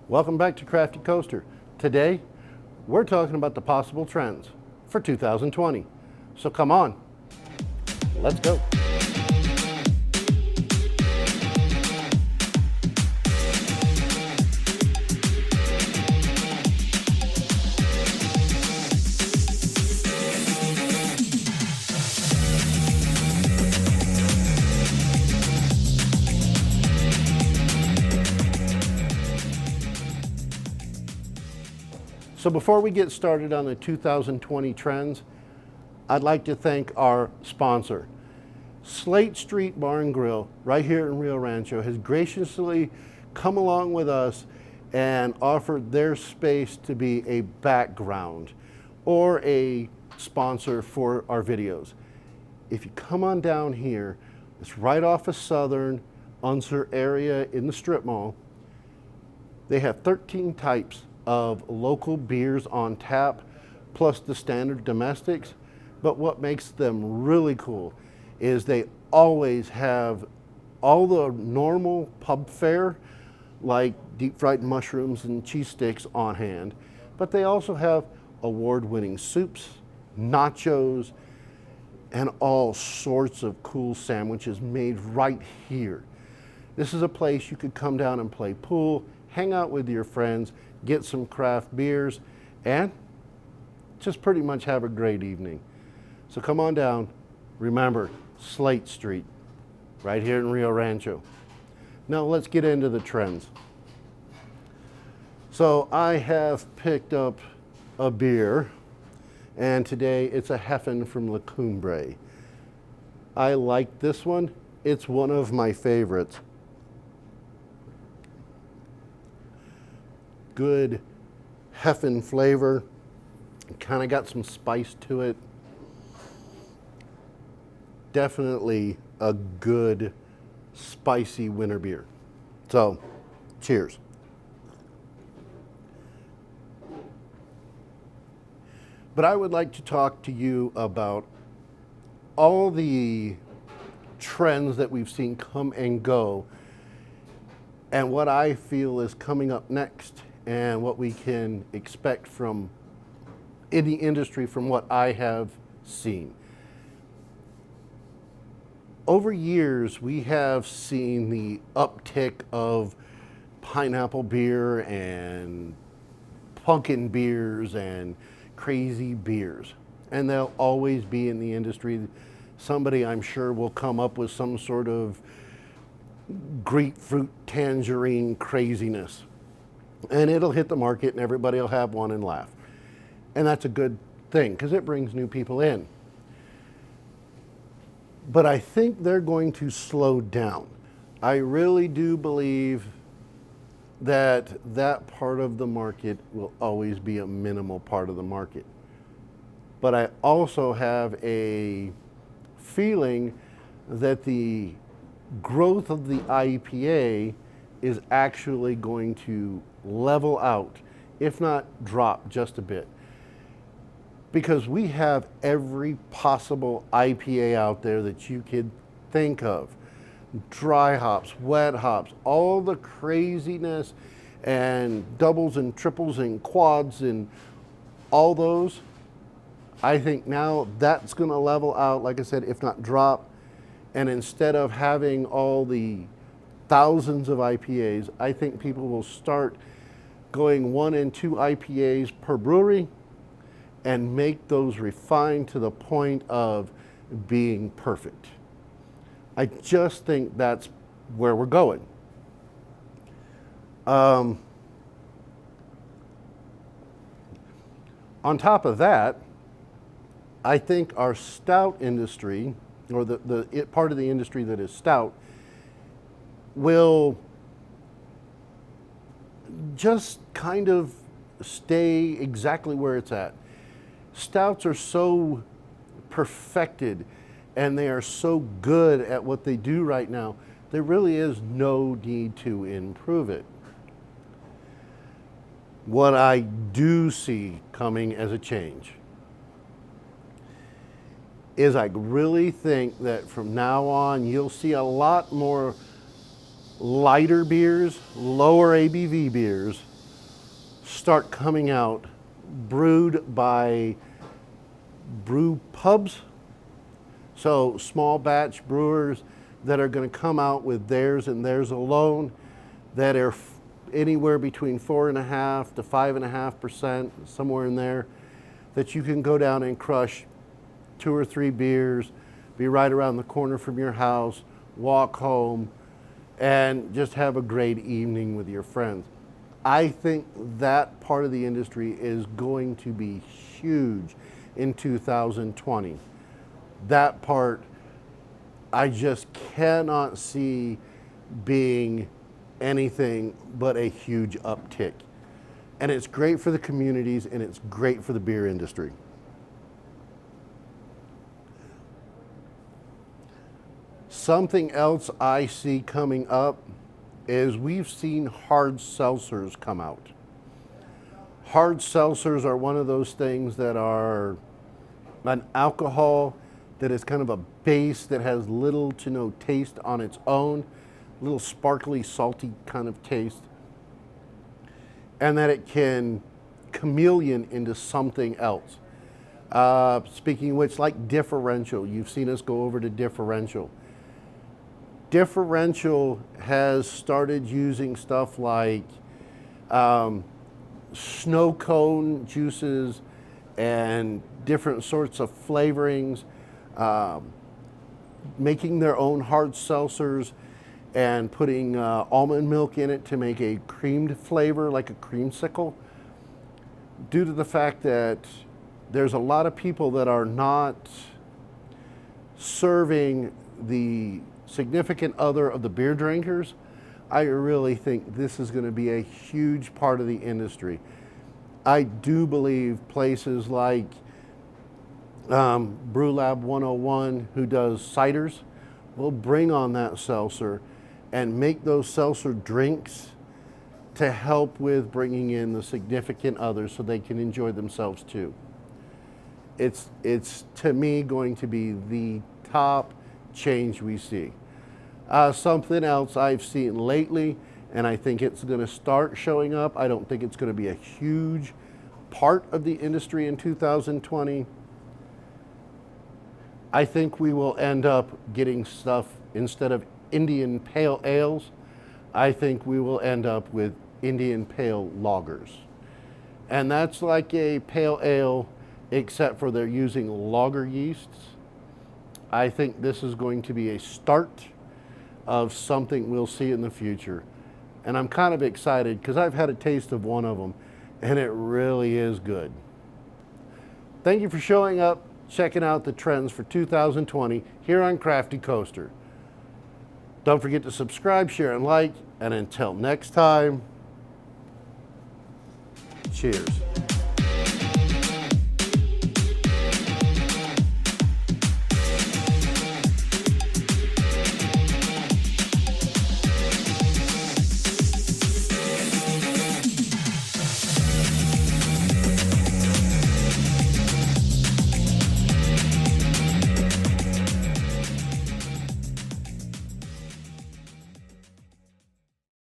Welcome back to Crafty Coaster. Today, we're talking about the possible trends for 2020. So come on, let's go. So before we get started on the 2020 trends, I'd like to thank our sponsor. Slate Street Bar and Grill, right here in Rio Rancho, has graciously come along with us and offered their space to be a background or a sponsor for our videos. If you come on down here, it's right off of Southern, Unser area in the strip mall. They have 13 types of local beers on tap, plus the standard domestics. But what makes them really cool is they always have all the normal pub fare, like deep fried mushrooms and cheese sticks on hand, but they also have award-winning soups, nachos, and all sorts of cool sandwiches made right here. This is a place you could come down and play pool, hang out with your friends, get some craft beers, and just pretty much have a great evening. So come on down. Remember, Slate Street, right here in Rio Rancho. Now let's get into the trends. So I have picked up a beer, and today it's a Heffen from La Cumbre. I like this one. It's one of my favorites. Good Heffen flavor, kind of got some spice to it. Definitely a good spicy winter beer. So, cheers. But I would like to talk to you about all the trends that we've seen come and go and what I feel is coming up next and what we can expect from in the industry from what I have seen. Over years, we have seen the uptick of pineapple beer and pumpkin beers and crazy beers. And they'll always be in the industry. Somebody, I'm sure, will come up with some sort of grapefruit tangerine craziness. And it'll hit the market and everybody will have one and laugh. And that's a good thing because it brings new people in. But I think they're going to slow down. I really do believe that that part of the market will always be a minimal part of the market. But I also have a feeling that the growth of the IPA is actually going to level out, if not drop just a bit. Because we have every possible IPA out there that you could think of. Dry hops, wet hops, all the craziness and doubles and triples and quads and all those. I think now that's gonna level out, like I said, if not drop. And instead of having all the thousands of IPAs, I think people will start going 1 and 2 IPAs per brewery and make those refined to the point of being perfect. I just think that's where we're going. On top of that, I think our stout industry, or the part of the industry that is stout, will just kind of stay exactly where it's at. Stouts are so perfected and they are so good at what they do right now, there really is no need to improve it. What I do see coming as a change is I really think that from now on you'll see a lot more lighter beers, lower ABV beers, start coming out, brewed by brew pubs. So small batch brewers that are going to come out with theirs and theirs alone, that are anywhere between 4.5% to 5.5%, somewhere in there, that you can go down and crush 2 or 3 beers, be right around the corner from your house, walk home, and just have a great evening with your friends. I think that part of the industry is going to be huge in 2020. That part, I just cannot see being anything but a huge uptick. And it's great for the communities, and it's great for the beer industry. Something else I see coming up is we've seen hard seltzers come out. Hard seltzers are one of those things that are an alcohol that is kind of a base that has little to no taste on its own, little sparkly, salty kind of taste, and that it can chameleon into something else. Speaking of which, like Differential, you've seen us go over to Differential. Differential has started using stuff like snow cone juices and different sorts of flavorings, making their own hard seltzers and putting almond milk in it to make a creamed flavor like a creamsicle, due to the fact that there's a lot of people that are not serving the significant other of the beer drinkers. I really think this is going to be a huge part of the industry. I do believe places like Brew Lab 101, who does ciders, will bring on that seltzer and make those seltzer drinks to help with bringing in the significant others so they can enjoy themselves too. It's to me going to be the top change we see. Something else I've seen lately, and I think it's going to start showing up. I don't think it's going to be a huge part of the industry in 2020. I think we will end up getting stuff, instead of Indian pale ales, I think we will end up with Indian pale lagers. And that's like a pale ale, except for they're using lager yeasts. I think this is going to be a start of something we'll see in the future. And I'm kind of excited because I've had a taste of one of them and it really is good. Thank you for showing up, checking out the trends for 2020 here on Crafty Coaster. Don't forget to subscribe, share, and like, and until next time, cheers.